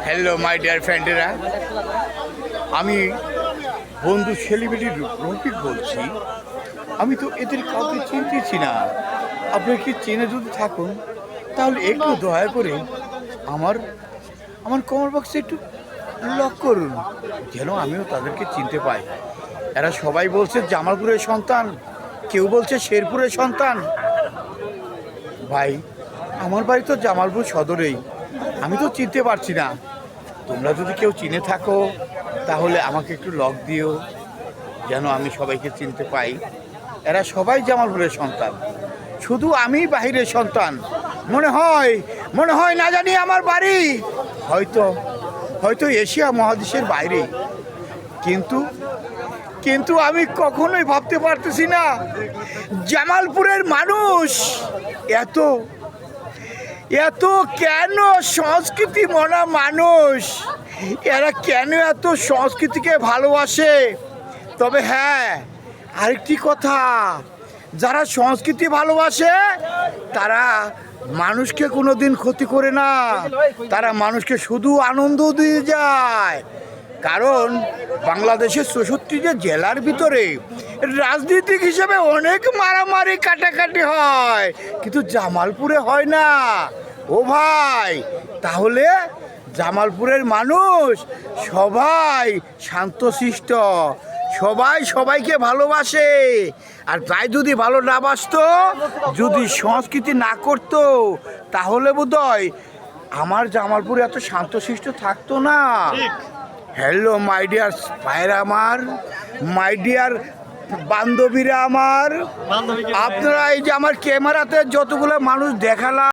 Hello my dear ফ্রেন্ডেরা, আমি বন্ধু celebrity Rafiq বলছি। আমি তো এদের কাউকে চিনতেছি না। আপনারা কি চেনে যদি থাকুন তাহলে একটু দয়া করে আমার আমার কমেন্ট বক্সে একটু লক করুন, যেন আমিও তাদেরকে চিনতে পাই। এরা সবাই বলছে জামালপুরের সন্তান, কেউ বলছে শেরপুরের সন্তান। ভাই, আমার বাড়ি তো জামালপুর সদরেই, আমি তো চিনতে পারছি না। তোমরা যদি কেউ চিনে থাকো তাহলে আমাকে একটু লক দিও, যেন আমি সবাইকে চিনতে পাই। এরা সবাই জামালপুরের সন্তান, শুধু আমি বাহিরের সন্তান। মনে হয় না জানি আমার বাড়ি হয়তো হয়তো এশিয়া মহাদেশের বাইরে, কিন্তু আমি কখনোই ভাবতে পারতেছি না জামালপুরের মানুষ এত এত কেন সংস্কৃতি মনা মানুষ, এরা কেন এত সংস্কৃতিকে ভালোবাসে। তবে হ্যাঁ, আরেকটি কথা, যারা সংস্কৃতি ভালোবাসে তারা মানুষকে কোনো দিন ক্ষতি করে না, তারা মানুষকে শুধু আনন্দ দিয়ে যায়। কারণ বাংলাদেশের 64 জেলার ভিতরে রাজনীতিক হিসেবে অনেক মারামারি কাটাকাটি হয়, কিন্তু জামালপুরে হয় না। ও ভাই, তাহলে জামালপুরের মানুষ সবাই শান্তশিষ্ট, সবাই সবাইকে ভালোবাসে। আর তাই যদি ভালো না বাসতো, যদি সংস্কৃতি না করতো, তাহলে বোধহয় আমার জামালপুরে এত শান্তশিষ্ট থাকতো না। হ্যালো মাই ডিয়ার ভাইরা আমার, মাই ডিয়ার বান্ধবীরা আমার, আপনারা এই যে আমার ক্যামেরাতে যতগুলো মানুষ দেখালাম,